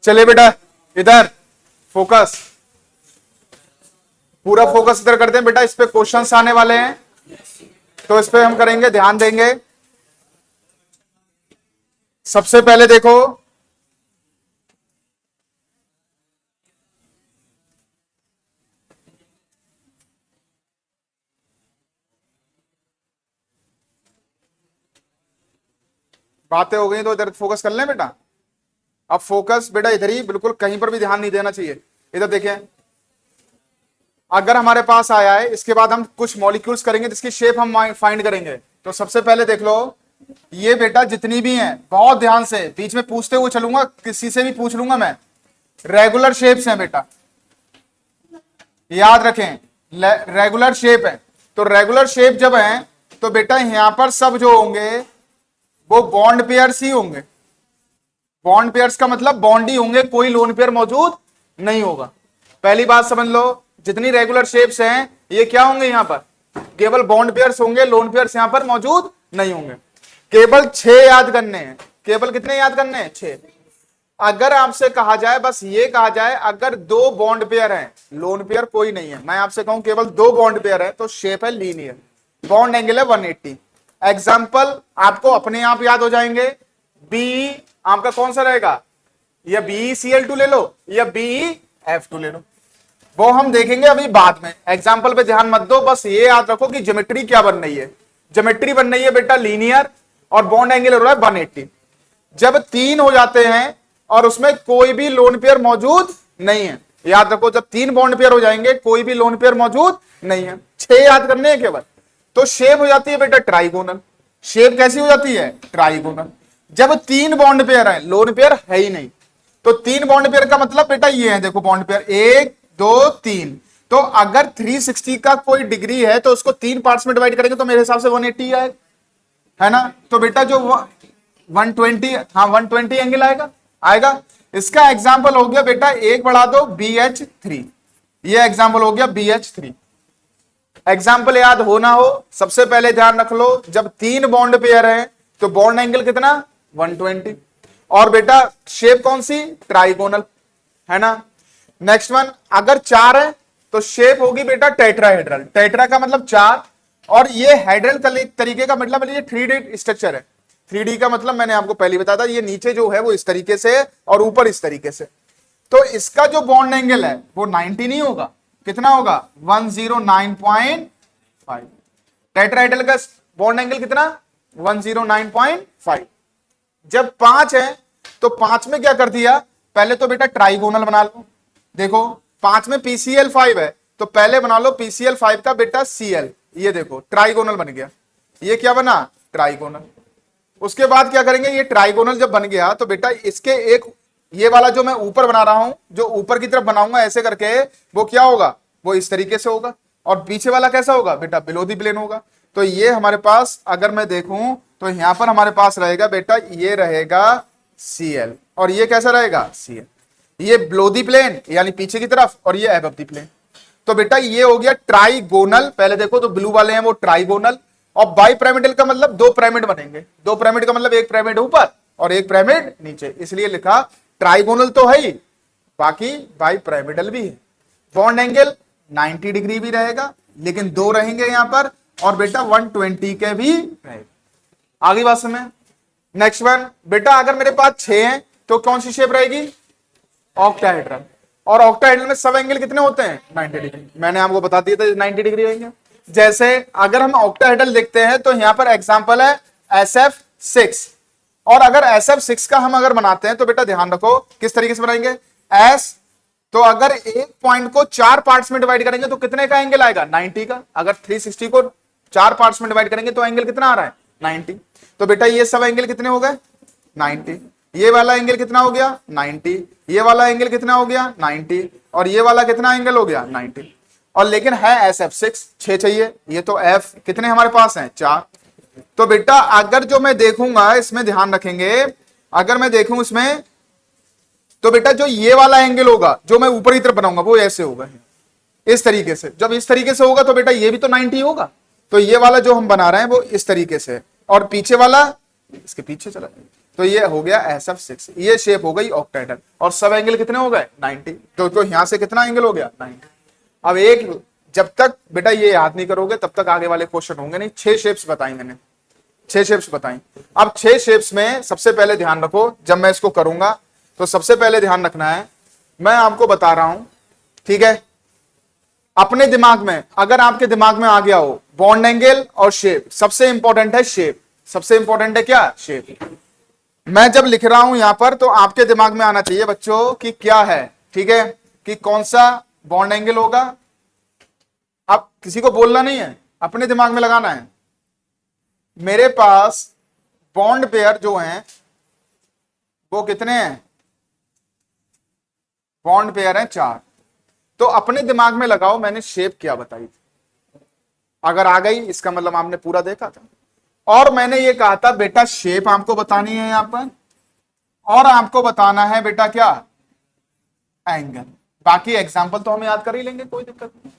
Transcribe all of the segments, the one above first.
चलिए बेटा इधर फोकस, पूरा फोकस इधर करते हैं बेटा, इस पे क्वेश्चंस आने वाले हैं तो इस पे हम करेंगे, ध्यान देंगे। सबसे पहले देखो, बातें हो गई तो इधर फोकस कर लें बेटा। अब फोकस बेटा इधर ही, बिल्कुल कहीं पर भी ध्यान नहीं देना चाहिए। इधर देखें, अगर हमारे पास आया है, इसके बाद हम कुछ मॉलिक्यूल्स करेंगे जिसकी शेप हम फाइंड करेंगे। तो सबसे पहले देख लो, ये बेटा जितनी भी हैं, बहुत ध्यान से, बीच में पूछते हुए चलूंगा, किसी से भी पूछ लूंगा मैं, रेगुलर शेप्स हैं बेटा, याद रखें, रेगुलर शेप है। तो रेगुलर शेप जब है तो बेटा यहां पर सब जो होंगे वो बॉन्ड पेयर्स ही होंगे। बॉन्ड पेयर्स का मतलब बॉन्ड ही होंगे, कोई लोन पेयर मौजूद नहीं होगा। पहली बात समझ लो, जितनी रेगुलर शेप्स हैं ये क्या होंगे, यहां पर केवल बॉन्ड पेयर्स होंगे, लोन पेयर्स यहां पर मौजूद नहीं होंगे। केवल 6 याद करने हैं। केवल कितने याद करने हैं? 6। अगर आपसे कहा जाए, बस ये कहा जाए, अगर 2 बॉन्ड पेयर हैं, लोन पेयर कोई नहीं है, मैं आपसे कहूं केवल 2 बॉन्ड पेयर है, तो शेप है लीनियर, बॉन्ड एंगल है 180। एग्जाम्पल आपको अपने आप याद हो जाएंगे। बी आपका कौन सा रहेगा, या BeCl2 ले लो या BeF2 ले लो, वो हम देखेंगे अभी बाद में। एग्जाम्पल पे ध्यान मत दो, बस ये याद रखो कि ज्योमेट्री क्या बन रही है। ज्योमेट्री बन रही है बेटा लीनियर, और बॉन्ड एंगल हो रहा है 180। जब 3 हो जाते हैं और उसमें कोई भी लोन पेयर मौजूद नहीं है, याद रखो, जब 3 बॉन्ड पेयर हो जाएंगे कोई भी लोन पेयर मौजूद नहीं है, 6 याद करने हैं केवल, तो शेप हो जाती है बेटा ट्राइगोनल। शेप कैसी हो जाती है? ट्राइगोनल। जब 3 बॉन्ड पेयर है, लोन पेयर है ही नहीं, तो 3 बॉन्ड पेयर का मतलब बेटा ये है, देखो बॉन्ड पेयर 1 2 3। तो अगर 360 का कोई डिग्री है तो उसको 3 पार्ट्स में डिवाइड करेंगे तो मेरे हिसाब से 180 आएगा, है ना। तो बेटा जो 120, हाँ 120 एंगल आएगा। इसका एग्जाम्पल हो गया बेटा, एक बढ़ा दो BH3, ये एग्जाम्पल हो गया BH3। एग्जाम्पल याद हो ना हो, सबसे पहले ध्यान रख लो, जब 3 बॉन्ड पेयर है तो बॉन्ड एंगल कितना? 120। और बेटा शेप कौन सी? ट्राइगोनल, है ना। नेक्स्ट वन, अगर 4 है तो शेप होगी बेटा टेट्राहेड्रल। टेट्रा का मतलब 4, और ये हेड्रल तरीके का मतलब ये 3D स्ट्रक्चर है। 3D का मतलब मैंने आपको पहले बताया था, ये नीचे जो है वो इस तरीके से और ऊपर इस तरीके से। तो इसका जो बॉन्ड एंगल है वो 90 नहीं होगा, कितना होगा? 109.5। टेट्राहेड्रल का बॉन्ड एंगल कितना? 109.5। जब 5 है तो 5 में क्या कर दिया, पहले तो बेटा ट्राइगोनल बना लो। देखो 5 में PCl5 है तो पहले बना लो PCl5 का बेटा Cl, ये देखो ट्राइगोनल बन गया। ये क्या बना? ट्राइगोनल। उसके बाद क्या करेंगे, ये ट्राइगोनल जब बन गया तो बेटा इसके एक, ये वाला जो मैं ऊपर बना रहा हूं, जो ऊपर की तरफ बनाऊंगा ऐसे करके, वो क्या होगा? वो इस तरीके से होगा। और पीछे वाला कैसा होगा बेटा? बिलो दी प्लेन होगा। तो ये हमारे पास अगर मैं देखूं तो यहां पर हमारे पास रहेगा बेटा, ये रहेगा Cl, और ये कैसा रहेगा? Cl। ये बिलो दी प्लेन यानी पीछे की तरफ, और ये अबव दी प्लेन। तो बेटा ये हो गया ट्राइगोनल। पहले देखो तो ब्लू वाले हैं वो ट्राइगोनल, और बाई पिरामिडल का मतलब 2 पिरामिड बनेंगे। 2 पिरामिड का मतलब एक पिरामिड ऊपर और एक पिरामिड नीचे, इसलिए लिखा ट्राइगोनल तो है ही, बाकी बाई पिरामिडल भी है। बॉन्ड एंगल 90 डिग्री भी रहेगा, लेकिन 2 रहेंगे यहां पर, और बेटा 120 के भी रहेगा। आगे बात समझ। नेक्स्ट वन बेटा, अगर मेरे पास 6 हैं तो कौन सी शेप रहेगी? ऑक्टाहेड्रल। और ऑक्टाहेड्रल में सब एंगल कितने होते हैं? 90 डिग्री। मैंने आपको बता दिया था 90 डिग्री रहेंगे। जैसे अगर हम ऑक्टाहेड्रल देखते हैं तो यहां पर एग्जांपल है SF6, और अगर SF6 का हम अगर बनाते हैं तो बेटा ध्यान रखो किस तरीके से बनाएंगे। S, तो अगर एक पॉइंट को 4 पार्ट्स में डिवाइड करेंगे तो कितने का एंगल आएगा? 90 का। अगर 360 को 4 पार्ट्स में डिवाइड करेंगे तो एंगल कितना आ रहा है? 90। तो बेटा ये सब एंगल कितने हो गए? 90। ये वाला एंगल कितना हो गया? 90। ये वाला एंगल कितना हो गया? 90। और ये वाला कितना एंगल हो गया? 90। और लेकिन है SF6, 6 चाहिए, ये तो F कितने हमारे पास हैं? 4। तो बेटा अगर जो मैं देखूंगा, इसमें ध्यान रखेंगे, अगर मैं देखूं इसमें, तो बेटा जो ये वाला एंगल होगा जो मैं ऊपर की तरफ बनाऊंगा वो ऐसे होगा, इस तरीके से। जब इस तरीके से होगा तो बेटा ये भी तो 90 होगा। तो ये वाला जो हम बना रहे हैं वो इस तरीके से, और पीछे वाला इसके पीछे चला, तो ये हो गया SF6, ये शेप हो गई ऑक्टाहेड्रल, और सब एंगल कितने हो गए 90। तो यहां से कितना एंगल हो गया 90। अब एक, जब तक बेटा ये याद नहीं करोगे तब तक आगे वाले क्वेश्चन होंगे नहीं। 6 शेप्स बताई मैंने, 6 शेप्स बताई। अब 6 शेप्स में सबसे पहले ध्यान रखो, जब मैं इसको करूंगा तो सबसे पहले ध्यान रखना है, मैं आपको बता रहा हूं, ठीक है, अपने दिमाग में, अगर आपके दिमाग में आ गया हो बॉन्ड एंगल और शेप, सबसे इंपॉर्टेंट है शेप, सबसे इंपॉर्टेंट है क्या, शेप। मैं जब लिख रहा हूं यहां पर तो आपके दिमाग में आना चाहिए बच्चों कि क्या है, ठीक है, कि कौन सा बॉन्ड एंगल होगा। अब किसी को बोलना नहीं है, अपने दिमाग में लगाना है। मेरे पास बॉन्ड पेयर जो हैं वो कितने हैं, बॉन्ड पेयर हैं 4। तो अपने दिमाग में लगाओ मैंने शेप क्या बताई थी, अगर आ गई इसका मतलब आपने पूरा देखा था। और मैंने ये कहा था बेटा शेप आपको बतानी है यहां पर, और आपको बताना है बेटा क्या, एंगल। बाकी एग्जांपल तो हम याद कर ही लेंगे, कोई दिक्कत नहीं।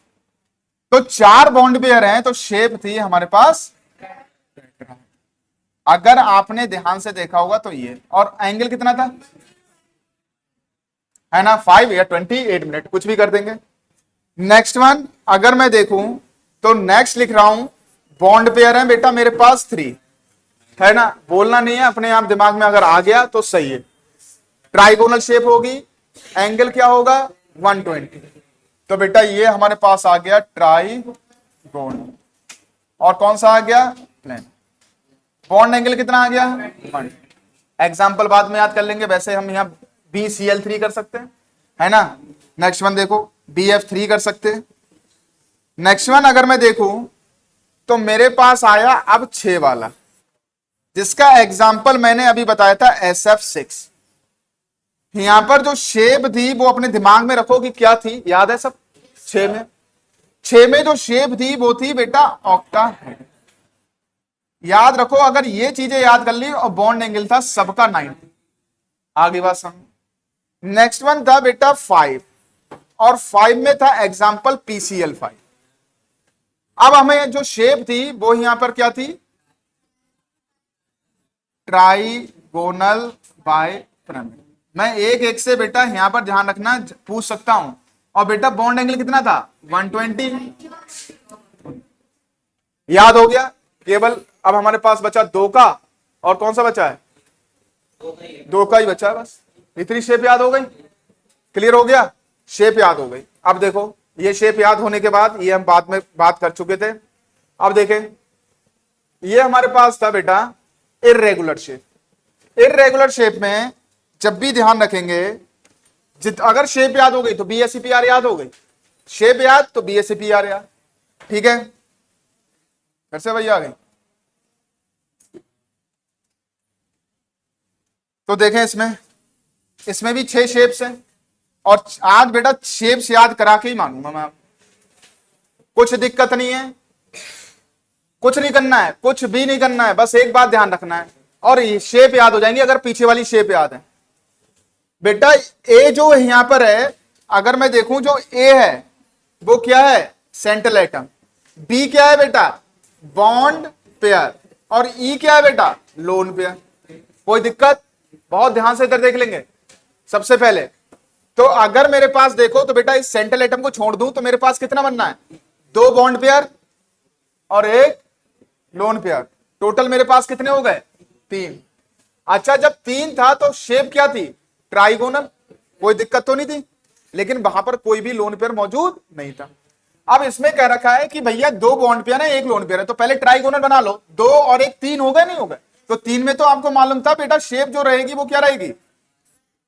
तो 4 बॉन्ड पेयर हैं, तो शेप थी हमारे पास, अगर आपने ध्यान से देखा होगा तो ये, और एंगल कितना था, है ना, 5 या 28 मिनट, कुछ भी कर देंगे। नेक्स्ट वन अगर मैं देखूं तो नेक्स्ट लिख रहा हूं, बॉन्ड पेयर है बेटा मेरे पास 3, है ना, बोलना नहीं है, अपने आप दिमाग में अगर आ गया तो सही है। ट्राइगोनल शेप होगी, एंगल क्या होगा 120। तो बेटा ये हमारे पास आ गया ट्राइगोनल, और कौन सा आ गया, प्लेन। बॉन्ड एंगल कितना आ गया 1। एग्जाम्पल बाद में याद कर लेंगे, वैसे हम यहाँ BCl3 कर सकते हैं, है ना। नेक्स्ट वन देखो BF3 कर सकते हैं। नेक्स्ट वन अगर मैं देखूं तो मेरे पास आया अब 6 वाला, जिसका एग्जाम्पल मैंने अभी बताया था SF6। यहां पर जो शेप थी वो अपने दिमाग में रखो कि क्या थी, याद है सब, 6 में जो शेप थी वो थी बेटा ऑक्टाहेड्रल। याद रखो, अगर ये चीजें याद कर ली, और बॉन्ड एंगल था सबका 90। आगे बात समझ। नेक्स्ट वन था बेटा 5, और 5 में था एग्जाम्पल PCl5। अब हमें जो शेप थी वो यहां पर क्या थी, ट्राइगोनल बाइपिरामिड। मैं एक एक से बेटा यहां पर ध्यान रखना, पूछ सकता हूं। और बेटा बॉन्ड एंगल कितना था 120, याद हो गया। केवल अब हमारे पास बचा 2 का, और कौन सा बचा है, 2 का ही बचा है बस। इतनी शेप याद हो गई, क्लियर हो गया, शेप याद हो गई। अब देखो ये शेप याद होने के बाद, ये हम बाद में बात कर चुके थे। अब देखें, ये हमारे पास था बेटा इर्रेगुलर शेप। इर्रेगुलर शेप में जब भी ध्यान रखेंगे, अगर शेप याद हो गई तो BSEPR याद हो गई, शेप याद तो BSEPR याद, ठीक है। फिर से भैया आ गई, तो देखें इसमें भी 6 शेप्स हैं, और आज बेटा शेप्स याद करा के ही मानूंगा मैं। कुछ दिक्कत नहीं है, कुछ नहीं करना है, कुछ भी नहीं करना है, बस एक बात ध्यान रखना है, और ये शेप याद हो जाएंगी अगर पीछे वाली शेप याद है। बेटा ए जो यहां पर है, अगर मैं देखूं जो ए है वो क्या है, सेंट्रल एटम। बी क्या है बेटा, बॉन्ड पेयर। और ई क्या है बेटा, लोन पेयर। कोई दिक्कत, बहुत ध्यान से इधर देख लेंगे सबसे पहले। तो अगर मेरे पास देखो तो बेटा इस सेंट्रल एटम को छोड़ दूं तो मेरे पास कितना बनना है, 2 बॉन्ड पेयर और 1 लोन पेयर। टोटल मेरे पास कितने हो गए, 3। अच्छा, जब 3 था तो शेप क्या थी, ट्राइगोनल। कोई दिक्कत तो नहीं थी, लेकिन वहां पर कोई भी लोन पेयर मौजूद नहीं था। अब इसमें कह रखा है कि भैया 2 बॉन्ड पेयर है 1 लोन पेयर है, तो पहले ट्राइगोनल बना लो। 2 और 1 3 हो गए, नहीं हो गए। तो 3 में तो आपको मालूम था बेटा शेप जो रहेगी वो क्या रहेगी,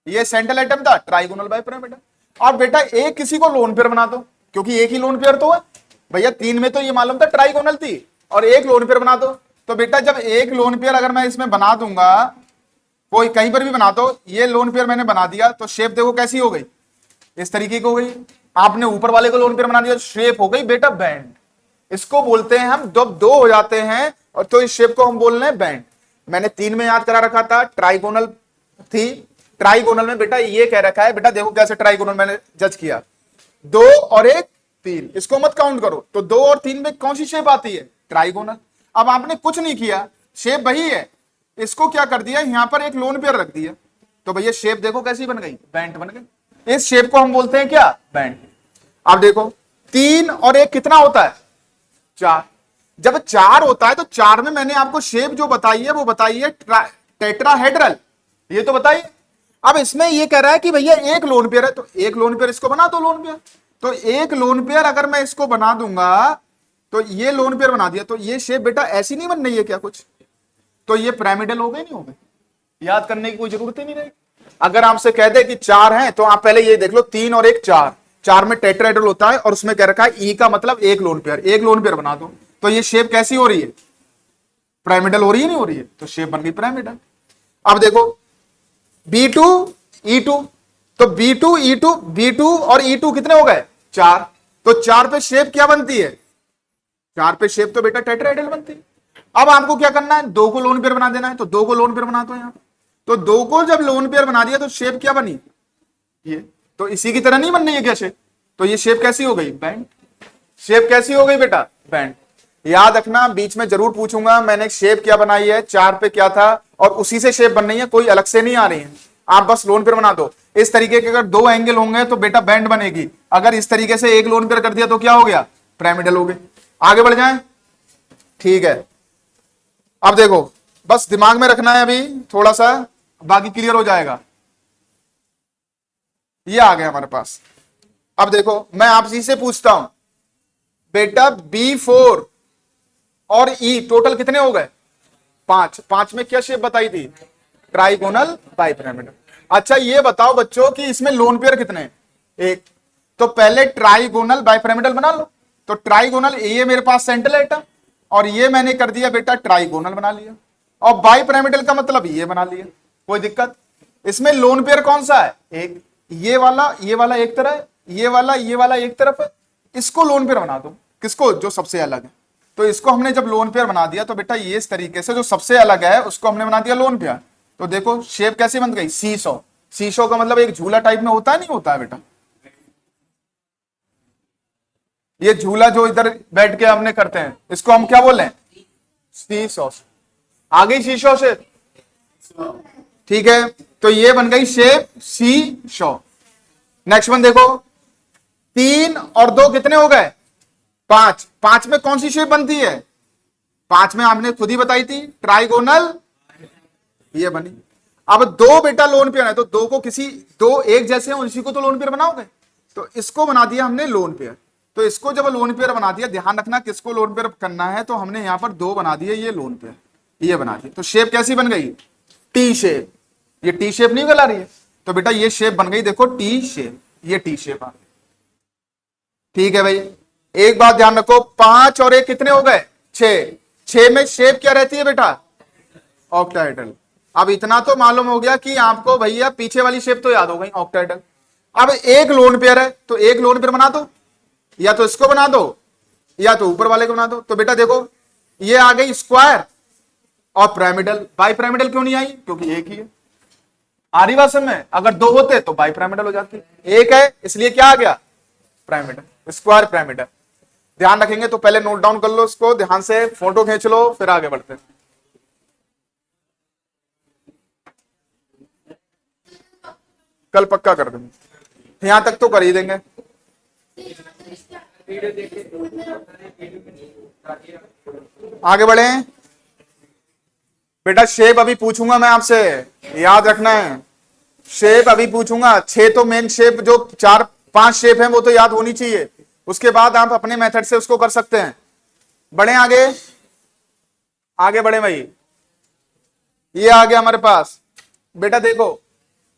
ये सेंट्रल एटम था, ट्राइगोनल बाइपिरामिड। और बेटा एक किसी को लोन पेयर बना दो, क्योंकि एक ही लोन पेयर तो है भैया। 3 में तो ये मालूम था ट्राइगोनल थी, और 1 लोन पेयर बना दो। तो बेटा जब 1 लोन पेयर अगर मैं इसमें बना दूंगा, कोई कहीं पर भी बना दो, ये लोन पेयर मैंने बना दिया, तो शेप देखो कैसी हो गई, इस तरीके की हो गई। आपने ऊपर वाले को लोन पेयर बना दिया, शेप हो गई बेटा बैंड। इसको बोलते हैं हम, जब 2 हो जाते हैं और तो इस शेप को हम बोल रहे हैं बैंड। मैंने 3 में याद करा रखा था, ट्राइगोनल थी। ट्राइगोनल में बेटा ये कह रखा है, बेटा देखो कैसे ट्राइगोनल मैंने जज किया, 2 और 1 3, इसको मत काउंट करो। तो 2 और 3 में कौन सी शेप आती है, ट्राइगोनल। अब आपने कुछ नहीं किया, शेप वही है। इसको क्या कर दिया, यहां पर एक लोन पेयर रख दिया, तो भैया शेप देखो कैसी बन गई, बैंड बन गई। इस शेप को हम बोलते हैं क्या, बैंड। अब देखो 3 और 1 कितना होता है, 4। जब 4 होता है तो 4 में मैंने आपको शेप जो बताई है वो बताई है टेट्राहेड्रल, ये तो बताइए। अब इसमें ये कह रहा है कि भैया एक लोन पेयर है, तो एक लोन पेयर इसको बना दो लोन पेयर। तो एक लोन पेयर अगर मैं इसको बना दूंगा तो ये लोन पेयर बना दिया, तो ये शेप बेटा ऐसी नहीं बन रही है क्या कुछ, तो ये पिरामिडल हो गए नहीं हो गए, याद करने की कोई जरूरत ही नहीं रहेगी। अगर आपसे कह दे कि 4 हैं तो आप पहले ये देख लो 3 और 1 4, 4 में टेट्राहेड्रल होता है और उसमें कह रखा है ई का मतलब एक लोन पेयर, एक लोन पेयर बना दो, तो ये शेप कैसी हो रही है, पिरामिडल हो रही है नहीं हो रही है, तो शेप बन गई पिरामिडल। अब देखो B2 E2, तो B2 E2 B2 और E2 कितने हो गए, 4, तो 4 पे शेप क्या बनती है, 4 पे शेप तो बेटा टेट्राहेड्रल बनती है। अब आपको क्या करना है, 2 को लोन पेयर बना देना है, तो 2 को लोन पेयर बना दो यहां, तो 2 को जब लोन पेयर बना दिया तो शेप क्या बनी, ये तो इसी की तरह नहीं बन रही है क्या शेप, तो ये शेप कैसी हो गई, बैंड। शेप कैसी हो गई बेटा, बैंड। याद रखना बीच में जरूर पूछूंगा मैंने शेप क्या बनाई है, 4 पे क्या था, और उसी से शेप बन रही है, कोई अलग से नहीं आ रही है, आप बस लोन पेयर बना दो। इस तरीके के अगर 2 एंगल होंगे तो बेटा बैंड बनेगी, अगर इस तरीके से एक लोन पेयर कर दिया तो क्या हो गया, पिरामिडल हो गए। आगे बढ़ जाएं, ठीक है। अब देखो बस दिमाग में रखना है अभी थोड़ा सा, बाकी क्लियर हो जाएगा। ये आ गया हमारे पास। अब देखो मैं आपसी से पूछता हूं बेटा B4 और E टोटल कितने हो गए, 5। 5 में क्या शेप बताई थी, ट्राइगोनल बाइपिरामिडल। अच्छा ये बताओ बच्चों कि इसमें लोन पेयर कितने हैं, 1, तो पहले ट्राइगोनल बाइपिरामिडल बना लो। तो ट्राइगोनल ये मेरे पास सेंट्रल एटम, और ये मैंने कर दिया बेटा ट्राइगोनल बना लिया, और बाइपिरामिडल का मतलब ये बना लिया, कोई दिक्कत। इसमें लोन पेयर कौन सा है, एक, ये वाला एक तरफ, ये वाला एक तरफ है, इसको लोन पेयर बना दो, किसको, जो सबसे अलग है। तो इसको हमने जब लोन पेयर बना दिया तो बेटा ये इस तरीके से जो सबसे अलग है उसको हमने बना दिया लोन पेयर। तो देखो शेप कैसी बन गई, सीसॉ। सीसॉ का मतलब एक झूला टाइप में होता है, नहीं होता है बेटा, ये झूला जो इधर बैठ के हमने करते हैं इसको हम क्या बोले, सीसॉ। आ गई सीसॉ से, ठीक है, तो ये बन गई शेप सीसॉ। नेक्स्ट वन देखो, 3 और 2 कितने हो गए, 5। 5 में कौन सी शेप बनती है, 5 में आपने खुद ही बताई थी ट्राइगोनल, ये बनी। अब 2 बेटा लोन पेयर है, तो 2 को किसी 2 एक जैसे हैं उसी को तो लोन पेयर बनाओगे, तो इसको बना दिया हमने लोन पेयर। तो इसको जब लोन पेयर बना दिया, ध्यान रखना किसको लोन पेयर करना है, तो हमने यहां पर 2 बना दिए, ये लोन पेयर, ये बना दिया, तो शेप कैसी बन गई, टी शेप। ये टी शेप नहीं गला रही है, तो बेटा ये शेप बन गई, देखो टी शेप, ये टी शेप आ गई। ठीक है भाई, एक बात ध्यान रखो, 5 और 1 कितने हो गए, 6। 6 में शेप क्या रहती है बेटा, ऑक्टाहेड्रल। अब इतना तो मालूम हो गया कि आपको भैया पीछे वाली शेप तो याद हो गई, ऑक्टाहेड्रल। अब एक लोन पेयर है तो एक लोन पेयर बना दो, या तो इसको बना दो या तो ऊपर वाले को बना दो। तो बेटा देखो ये आ गई स्क्वायर और पिरामिडल। बाइपिरामिडल क्यों नहीं आई, क्योंकि एक ही है। आ रही बात समझ में, अगर 2 होते तो बाइपिरामिडल हो जाती, एक है इसलिए क्या आ गया, पिरामिडल, स्क्वायर पिरामिडल। ध्यान रखेंगे तो पहले नोट डाउन कर लो इसको ध्यान से, फोटो खींच लो, फिर आगे बढ़ते हैं। कल पक्का कर देंगे, यहां तक तो कर ही देंगे। आगे बढ़े बेटा, शेप अभी पूछूंगा मैं आपसे, याद रखना है, शेप अभी पूछूंगा। 6 तो मेन शेप, जो 4-5 शेप है वो तो याद होनी चाहिए, उसके बाद आप अपने मेथड से उसको कर सकते हैं। बढ़े आगे, आगे बढ़े भाई। ये आ गया हमारे पास बेटा, देखो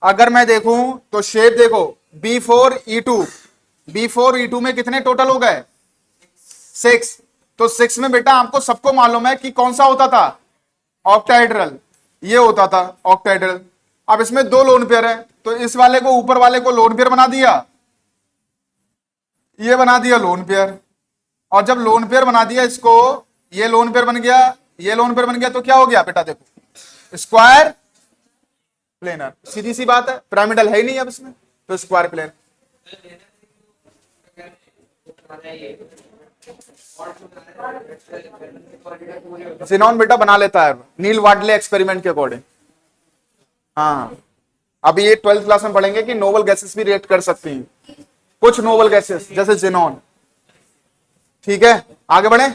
अगर मैं देखूं तो शेप देखो B4 E2, B4 E2 में कितने टोटल हो गए, 6। तो 6 में बेटा आपको सबको मालूम है कि कौन सा होता था, ऑक्टाहेड्रल, ये होता था ऑक्टाहेड्रल। अब इसमें 2 लोन पेयर है, तो इस वाले को ऊपर वाले को लोन पेयर बना दिया, ये बना दिया लोन पेयर। और जब लोन पेयर बना दिया इसको, ये लोन पेयर बन गया, ये लोन पेयर बन गया, तो क्या हो गया बेटा, देखो स्क्वायर प्लेनर। सीधी सी बात है, पिरामिडल है ही नहीं अब इसमें, तो स्क्वायर प्लेनर। जिनॉन बेटा बना लेता है नील वाडले एक्सपेरिमेंट के अकॉर्डिंग। हाँ, अभी ये 12th क्लास में पढ़ेंगे कि नोबल गैसेस भी रिएक्ट कर सकती हैं, कुछ नोबल गैसेस जैसे जिनॉन। ठीक है, आगे बढ़े।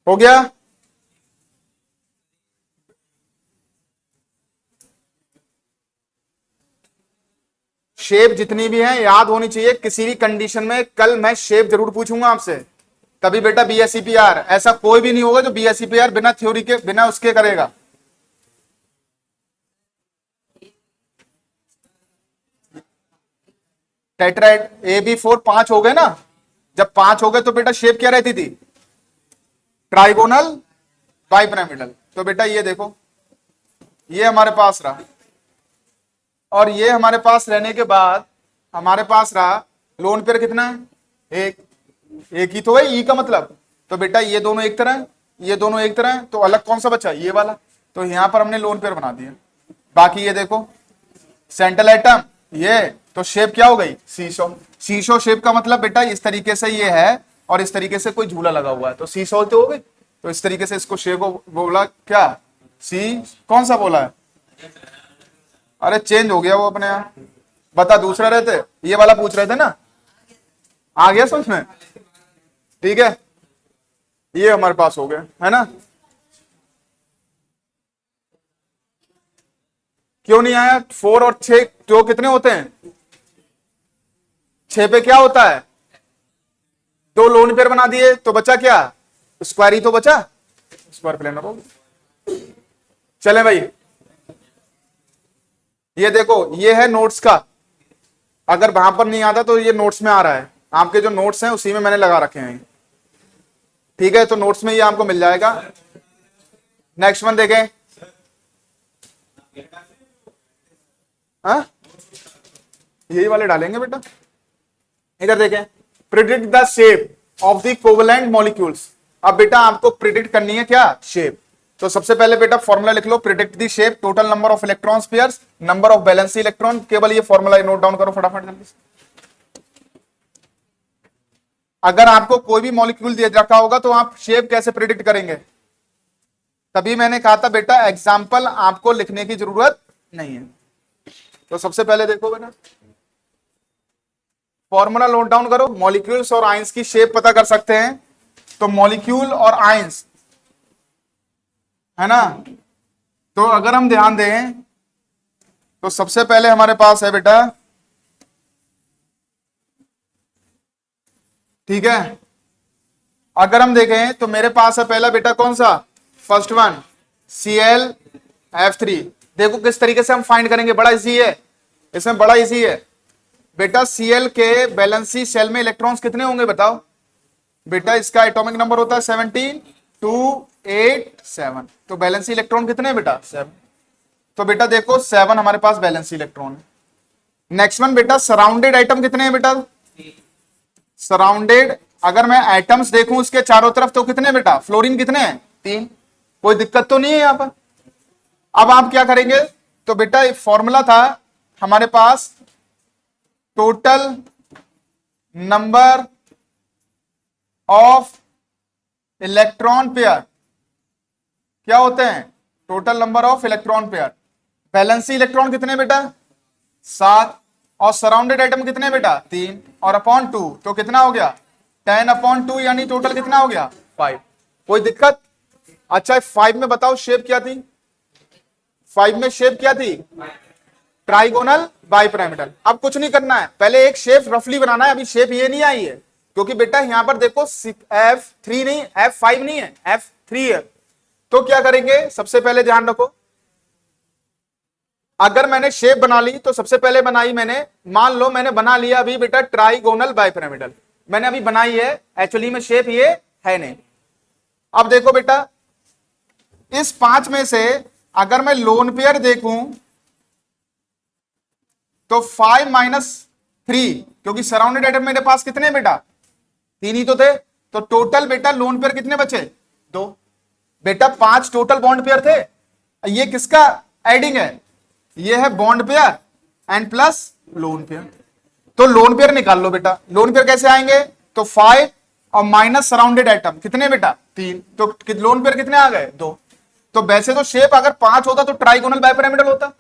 हो गया। शेप जितनी भी है याद होनी चाहिए, किसी भी कंडीशन में कल मैं शेप जरूर पूछूंगा आपसे, तभी बेटा बीएससीपीआर। ऐसा कोई भी नहीं होगा जो बीएससीपीआर बिना थ्योरी के बिना उसके करेगा। टेट्राइड AB4 5 हो गए ना, जब 5 हो गए तो बेटा शेप क्या रहती थी, ट्राइगोनल बाइपिरामिडल। तो बेटा ये देखो, ये हमारे पास रहा, और ये हमारे पास रहने के बाद हमारे पास रहा लोन पेयर कितना है, एक ही तो है ई का मतलब। तो बेटा ये दोनों एक तरह है, ये दोनों एक तरह है, तो अलग कौन सा बचा, ये वाला। तो यहां पर हमने लोन पेयर बना दिया। बाकी ये देखो सेंट्रल एटम, ये तो शेप क्या हो गई, सीसो। सीसो शेप का मतलब बेटा इस तरीके से ये है और इस तरीके से कोई झूला लगा हुआ है, तो सीसो तो हो गई। तो इस तरीके से इसको शेप को बोला क्या, सी कौन सा बोला है, अरे चेंज हो गया वो अपने यहाँ, बता दूसरा रहते, ये वाला पूछ रहे थे ना, आ गया समझ में। ठीक है, ये हमारे पास हो गया है ना। क्यों नहीं आया, 4 और 6 तो कितने होते हैं, 6 पे क्या होता है, 2 लोन पेयर बना दिए तो बचा क्या, स्क्वायर ही तो बचा, स्क्वायर प्लेनर हो गया। चले भाई, ये देखो ये है नोट्स का, अगर वहां पर नहीं आता तो ये नोट्स में आ रहा है, आपके जो नोट्स हैं उसी में मैंने लगा रखे हैं। ठीक है, तो नोट्स में ये आपको मिल जाएगा। नेक्स्ट वन देखें, हाँ यही वाले डालेंगे बेटा। इधर देखें, predict the shape of the covalent molecules. अब बेटा आपको प्रिडिक्ट करनी है क्या, शेप। तो सबसे पहले बेटा फॉर्मूला लिख लो, predict the shape, total number of electrons pairs, number of valency electron. केवल ये फॉर्मूला नोट डाउन करो फटाफट जल्दी से। अगर आपको कोई भी मॉलिक्यूल दिया रखा होगा तो आप शेप कैसे प्रिडिक्ट करेंगे, तभी मैंने कहा था बेटा एग्जाम्पल आपको लिखने की जरूरत नहीं है। तो सबसे पहले देखो बेटा फॉर्मूला नोट डाउन करो, मॉलिक्यूल्स और आयंस की शेप पता कर सकते हैं। तो मॉलिक्यूल और आयंस है ना, तो अगर हम ध्यान दें तो सबसे पहले हमारे पास है बेटा, ठीक है, अगर हम देखें तो मेरे पास है पहला बेटा कौन सा, फर्स्ट वन ClF3। देखो किस तरीके से हम फाइंड करेंगे, बड़ा इजी है, इसमें बड़ा इजी है बेटा। Cl के बैलेंसी शेल में इलेक्ट्रॉन्स कितने होंगे बताओ बेटा, इसका एटॉमिक नंबर होता है 17 2 8 7, तो बैलेंसी इलेक्ट्रॉन कितने हैं बेटा, 7। तो बेटा देखो 7 हमारे पास बैलेंसी इलेक्ट्रॉन है। नेक्स्ट वन बेटा, सराउंडेड आइटम कितने हैं बेटा, सराउंडेड अगर मैं एटम्स देखूं उसके चारों तरफ तो कितने बेटा, फ्लोरीन कितने हैं, 3। कोई दिक्कत तो नहीं है यहां पर। अब आप क्या करेंगे, तो बेटा एक फॉर्मूला था हमारे पास, total number of electron pair क्या होते हैं, total number of electron pair. Valency electron कितने बेटा, 7, और सराउंडेड आइटम कितने बेटा, 3, और अपॉन 2 तो कितना हो गया, 10/2, यानी टोटल कितना हो गया, 5। कोई दिक्कत। अच्छा 5 में बताओ शेप क्या थी, 5 में शेप क्या थी, ट्राइगोनल बाइपिरामिडल। अब कुछ नहीं करना है, पहले एक शेप रफली बनाना है, अभी शेप ये नहीं आई है क्योंकि बेटा यहां पर देखो F3 नहीं, F5 नहीं है, F3 है। तो क्या करेंगे, सबसे पहले ध्यान रखो, अगर मैंने शेप बना ली तो सबसे पहले बनाई मैंने, मान लो मैंने बना लिया अभी बेटा ट्राइगोनल बाइपिरामिडल, मैंने अभी बनाई है, एक्चुअली में शेप ये है नहीं। अब देखो बेटा इस 5 में से अगर मैं लोन पेयर देखूं तो 5 - 3, क्योंकि सराउंडेड आइटम मेरे पास कितने बेटा, 3 ही तो थे, तो टोटल बेटा लोन पेयर कितने बचे, 2। बेटा 5 टोटल बॉन्ड पेयर थे, ये किसका एडिंग है, ये है bond pair and plus lone pair. तो लोन पेयर निकाल लो बेटा। लोन पेयर कैसे आएंगे, तो 5 और माइनस सराउंडेड एटम कितने बेटा 3, तो लोन पेयर कितने आ गए 2। तो वैसे तो शेप अगर 5 होता तो ट्राइगोनल बाइपिरामिडल होता।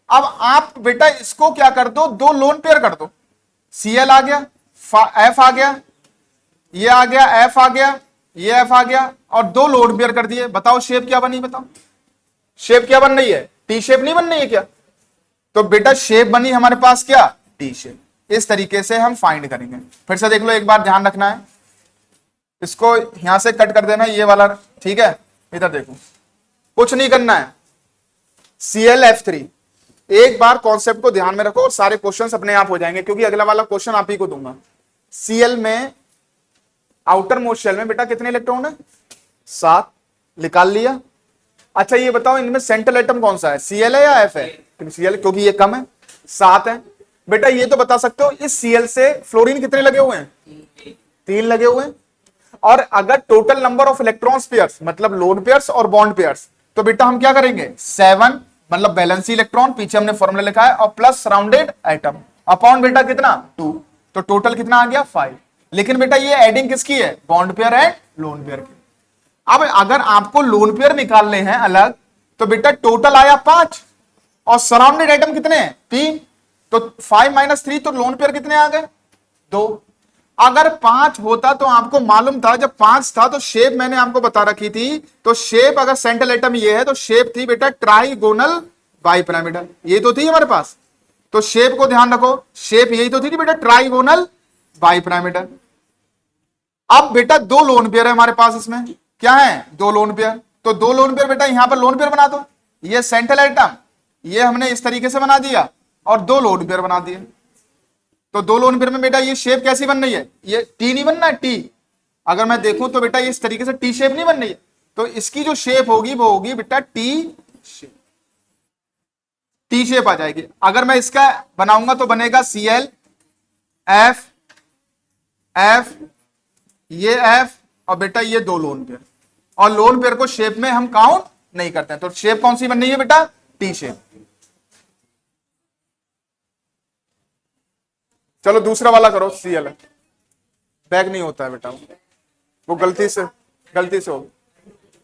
अब आप बेटा इसको क्या कर दो, 2 लोन पेयर कर दो। Cl आ गया, F आ गया, ये आ गया, F आ गया, ये F आ गया, और 2 लोन पेयर कर दिए। बताओ शेप क्या बनी, बताओ शेप क्या बन रही है, टी शेप नहीं बन रही है क्या। तो बेटा शेप बनी हमारे पास क्या, टी शेप। इस तरीके से हम फाइंड करेंगे। फिर से देख लो, एक बार ध्यान रखना है, इसको यहां से कट कर देना ये वाला, ठीक है। इधर देखो, कुछ नहीं करना है, ClF3। एक बार कॉन्सेप्ट को ध्यान में रखो और सारे क्वेश्चंस अपने आप हो जाएंगे, क्योंकि अगला वाला क्वेश्चन आप ही को दूंगा। Cl में आउटर मोस्ट शेल में बेटा कितने इलेक्ट्रॉन है, 7, निकाल लिया। अच्छा ये बताओ इनमें सेंट्रल एटम कौन सा है, Cl है या F है, Cl, क्योंकि ये कम है 7 है। बेटा ये तो बता सकते हो इस Cl से फ्लोरीन कितने लगे हुए हैं, 3 लगे हुए हैं। और अगर total number of electrons pairs मतलब लोन पेयर्स और बॉन्ड पेयर्स, तो बेटा हम क्या करेंगे 7 मतलब बैलेंसी इलेक्ट्रॉन, पीछे हमने फॉर्मूला लिखा है, और प्लस सराउंडेड एटम अपॉन बेटा कितना 2, तो टोटल कितना आ गया 5। लेकिन बेटा ये एडिंग किसकी है, bond pair and lone pair की। अब अगर आपको लोन पेयर निकालने हैं अलग, तो बेटा टोटल आया 5 और सराउंडेड एटम कितने हैं 3, तो 5 माइनस 3, तो लोन पेयर कितने आ गए 2। अगर 5 होता तो आपको मालूम था, जब 5 था तो शेप मैंने आपको बता रखी थी, तो शेप अगर सेंट्रल एटम ये है तो शेप थी बेटा ट्राइगोनल बाइपिरामिडल, ये तो थी हमारे पास। तो शेप को ध्यान रखो, शेप यही तो थी बेटा ट्राइगोनल बाइपिरामिडल। अब बेटा 2 लोन पेयर है हमारे पास, इसमें क्या है 2 लोन पेयर, तो 2 लोन पेयर बेटा यहां पर लोन पेयर बना दो। ये सेंट्रल एटम ये हमने इस तरीके से बना दिया और 2 लोन पेयर बना दिए। तो 2 लोन पेयर में बेटा ये शेप कैसी बन रही है, ये टी नहीं बनना है, टी। अगर मैं देखूं तो बेटा ये इस तरीके से टी शेप नहीं बन रही है, तो इसकी जो शेप होगी वो होगी बेटा टी शेप, टी शेप आ जाएगी। अगर मैं इसका बनाऊंगा तो बनेगा Cl F F ये F और बेटा ये 2 लोन पेयर, और लोन पेयर को शेप में हम काउंट नहीं करते हैं। तो शेप कौन सी बन रही है बेटा, टी शेप। चलो दूसरा वाला करो, Cl बैग नहीं होता है बेटा, वो गलती से हो।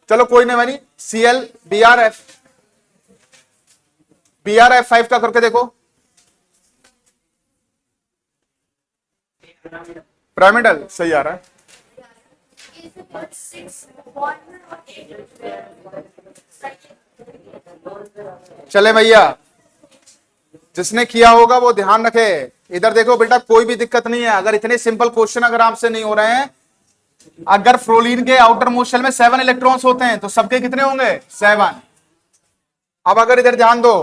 चलो कोई नहीं भाई, Cl BrF5 का करके देखो, पिरामिडल सही आ रहा है। चले भैया, जिसने किया होगा वो ध्यान रखे। इधर देखो बेटा, कोई भी दिक्कत नहीं है अगर इतने सिंपल क्वेश्चन अगर आपसे नहीं हो रहे हैं। अगर फ्लोरीन के आउटर मोस्ट शेल में 7 इलेक्ट्रॉन्स होते हैं तो सबके कितने होंगे 7। अब अगर इधर ध्यान दो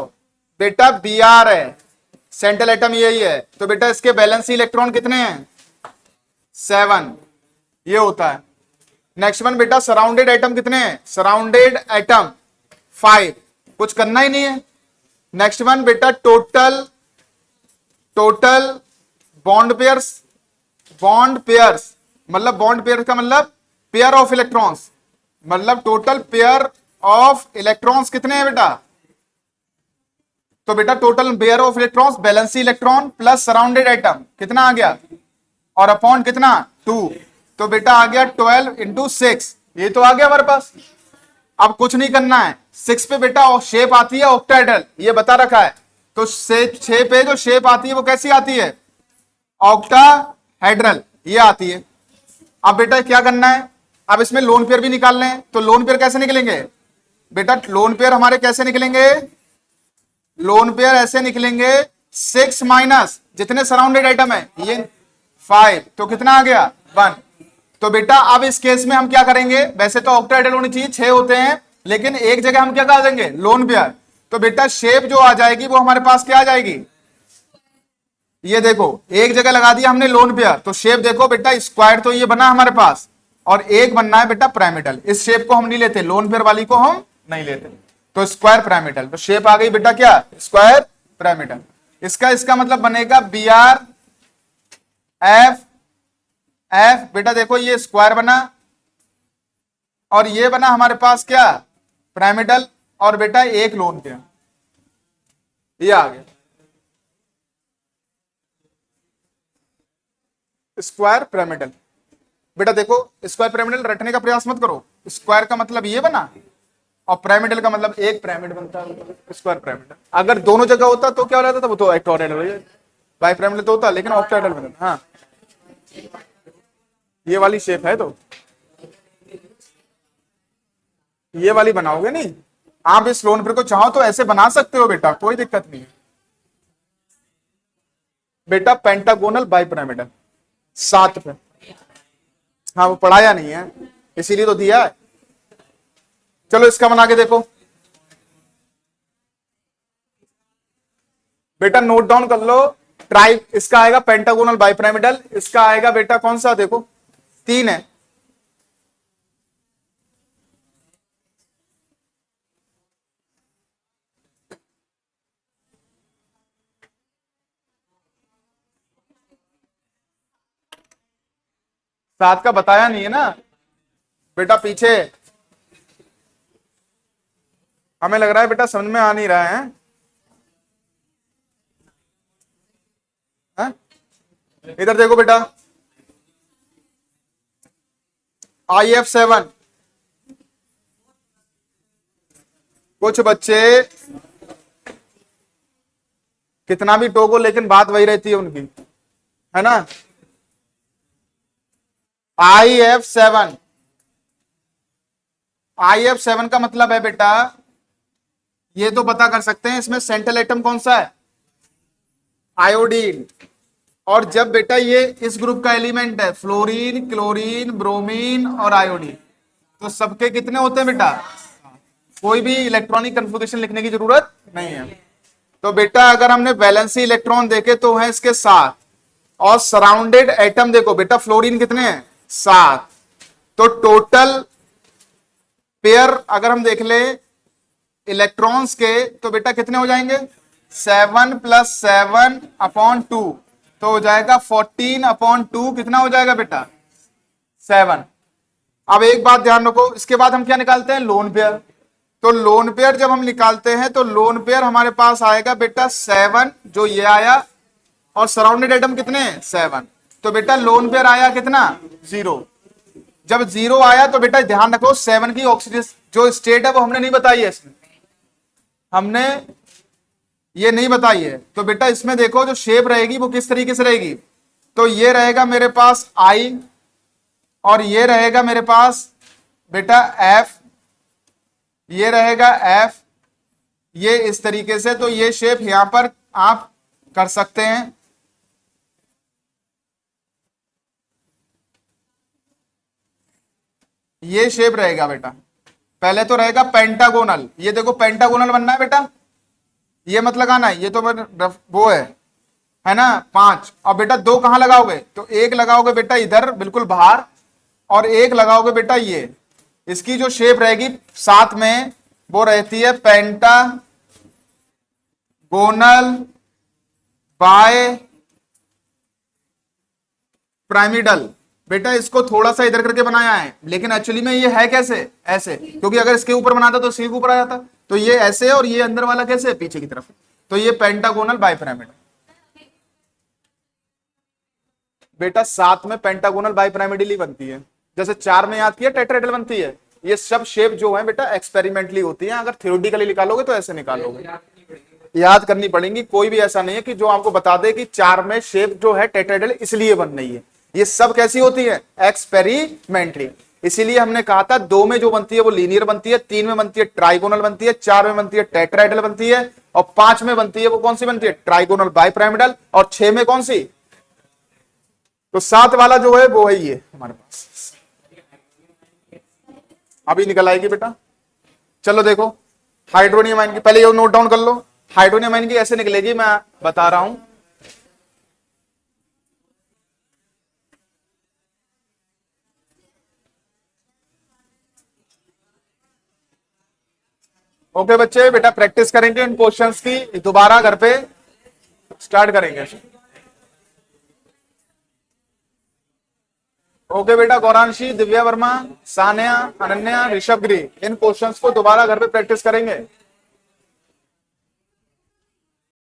बेटा, Br है सेंट्रल एटम यही है, तो बेटा इसके बैलेंसी इलेक्ट्रॉन कितने हैं 7, ये होता है। नेक्स्ट वन बेटा, सराउंडेड एटम कितने हैं, सराउंडेड एटम 5, कुछ करना ही नहीं है। नेक्स्ट वन बेटा, टोटल बॉन्ड पेयर्स मतलब बॉन्ड पेयर का मतलब पेयर ऑफ इलेक्ट्रॉन्स, मतलब टोटल पेयर ऑफ इलेक्ट्रॉन्स कितने हैं बेटा, तो बेटा total pair of electrons valency electron plus surrounded atom कितना आ गया, और अपॉन कितना 2, तो बेटा आ गया 12 × 6, ये तो आ गया हमारे पास। अब कुछ नहीं करना है, 6 पे बेटा शेप आती है ऑक्टाहेड्रल, ये बता रखा है। तो 6 पे जो शेप आती है वो कैसी आती है, ऑक्टाहेड्रल, ये आती है। अब बेटा क्या करना है, अब इसमें लोन पेयर भी निकालने हैं, तो लोन पेयर कैसे निकलेंगे बेटा, लोन पेयर हमारे कैसे निकलेंगे, लोन पेयर ऐसे निकलेंगे 6 माइनस जितने सराउंडेड आइटम है ये 5, तो कितना आ गया 1। तो बेटा अब इस केस में हम क्या करेंगे, वैसे तो ऑक्टाहेड्रल होनी चाहिए 6 होते हैं, लेकिन एक जगह हम क्या कर देंगे लोन पेयर, तो बेटा शेप जो आ जाएगी वो हमारे पास क्या आ जाएगी, ये देखो एक जगह लगा दिया हमने लोन पेयर, तो शेप देखो बेटा स्क्वायर तो ये बना हमारे पास, और एक बनना है बेटा पिरामिडल। इस शेप को हम नहीं लेते, लोन पेयर वाली को हम नहीं लेते, तो स्क्वायर पिरामिडल, तो शेप आ गई बेटा क्या स्क्वायर पिरामिडल। इसका मतलब बनेगा Br F बेटा देखो ये स्क्वायर बना और ये बना हमारे पास क्या पिरामिडल, और बेटा एक लोन पेयर, ये आ गया। Square pyramidal. बेटा देखो, स्क्वायर पिरामिडल रटने का प्रयास मत करो। स्क्वायर का मतलब ये बना और पिरामिडल का मतलब एक पिरामिड बनता है, स्क्वायर पिरामिडल। अगर दोनों जगह होता तो क्या हो जाता था, वो तो ऑक्टाहेड्रल हो जाता। बाई पिरामिडल तो होता लेकिन ऑक्टाहेड्रल बनता। हाँ, ये वाली शेप है तो ये वाली बनाओगे नहीं आप। इस लोन फिर को चाहो तो ऐसे बना सकते हो बेटा, कोई दिक्कत नहीं है बेटा। पेंटागोनल बाई पिरामिडल 7 पे। हाँ, वो पढ़ाया नहीं है इसीलिए तो दिया है। चलो इसका बना के देखो बेटा, नोट डाउन कर लो। ट्राई इसका आएगा पेंटागोनल बाई पिरामिडल, इसका आएगा बेटा कौन सा, देखो 3 है। सात का बताया नहीं है ना बेटा, पीछे हमें लग रहा है बेटा समझ में आ नहीं रहा है। हाँ? इधर देखो बेटा, IF7। कुछ बच्चे कितना भी टोको लेकिन बात वही रहती है उनकी, है ना। IF7, IF7 का मतलब है बेटा, ये तो पता कर सकते हैं इसमें सेंट्रल एटम कौन सा है, आयोडीन। और जब बेटा ये इस ग्रुप का एलिमेंट है, फ्लोरीन, क्लोरीन, ब्रोमीन और आयोडीन, तो सबके कितने होते हैं बेटा, कोई भी इलेक्ट्रॉनिक कन्फिगरेशन लिखने की जरूरत नहीं है। तो बेटा अगर हमने वैलेंसी इलेक्ट्रॉन देखे तो है इसके 7, और सराउंडेड एटम देखो बेटा, फ्लोरीन कितने हैं, 7। तो टोटल पेयर अगर हम देख ले इलेक्ट्रॉन्स के तो बेटा कितने हो जाएंगे, 7 + 7/2, तो हो जाएगा 14/2। कितना हो जाएगा बेटा, 7। अब एक बात ध्यान रखो, इसके बाद हम क्या निकालते हैं, लोन पेयर। तो लोन पेयर जब हम निकालते हैं तो लोन पेयर हमारे पास आएगा बेटा 7, जो ये आया, और सराउंडेड एटम कितने, 7। तो बेटा लोन पेयर आया कितना, 0। जब 0 आया तो बेटा ध्यान रखो 7 की ऑक्सीजन जो स्टेट है वो हमने नहीं बताई है, इसमें हमने ये नहीं बताई है। तो बेटा इसमें देखो जो शेप रहेगी वो किस तरीके से रहेगी, तो ये रहेगा मेरे पास I, और ये रहेगा मेरे पास बेटा F, ये रहेगा F, ये इस तरीके से। तो ये शेप यहां पर आप कर सकते हैं। ये शेप रहेगा बेटा, पहले तो रहेगा पेंटागोनल। ये देखो पेंटागोनल बनना है बेटा, ये मत लगाना है, ये तो वो है ना 5। और बेटा 2 कहां लगाओगे, तो 1 लगाओगे बेटा इधर बिल्कुल बाहर, और 1 लगाओगे बेटा ये। इसकी जो शेप रहेगी साथ में वो रहती है पेंटागोनल बाय पिरामिडल। बेटा इसको थोड़ा सा इधर करके बनाया है, लेकिन एक्चुअली में ये है कैसे, ऐसे, क्योंकि अगर इसके ऊपर बनाता तो इसके ऊपर आ जाता। तो ये ऐसे, और ये अंदर वाला कैसे, पीछे की तरफ। तो ये पेंटागोनल बाय पिरामिडल। बेटा 7 में पेंटागोनल बाय पिरामिडल ही बनती है, जैसे 4 में याद किया टेट्राहेड्रल बनती है। ये सब शेप जो है बेटा एक्सपेरिमेंटली होती है, अगर थ्योरेटिकली निकालोगे तो ऐसे निकालोगे, याद करनी पड़ेंगी। कोई भी ऐसा नहीं है कि जो आपको बता दे कि 4 में शेप जो है टेट्राहेड्रल इसलिए बन रही है। ये सब कैसी होती है, एक्सपेरिमेंटली। इसीलिए हमने कहा था 2 में जो बनती है वो लीनियर बनती है, 3 में बनती है ट्राइगोनल बनती है, 4 में बनती है टेट्राहेड्रल बनती है, और 5 में बनती है वो कौन सी बनती है, ट्राइगोनल बाइपिरामिडल, और 6 में कौन सी। तो 7 वाला जो है वो है ये हमारे पास, अभी निकल आएगी बेटा। चलो देखो हाइड्रोनियम आयन की, पहले ये नोट डाउन कर लो। हाइड्रोनियम आयन की ऐसे निकलेगी, मैं बता रहा हूं। ओके बच्चे, बेटा प्रैक्टिस करेंगे इन क्वेश्चंस की, दोबारा घर पे स्टार्ट करेंगे। ओके बेटा, गौरांशी, दिव्या वर्मा, सान्या, अनन्या, ऋषभ गिरी, इन क्वेश्चंस को दोबारा घर पे प्रैक्टिस करेंगे।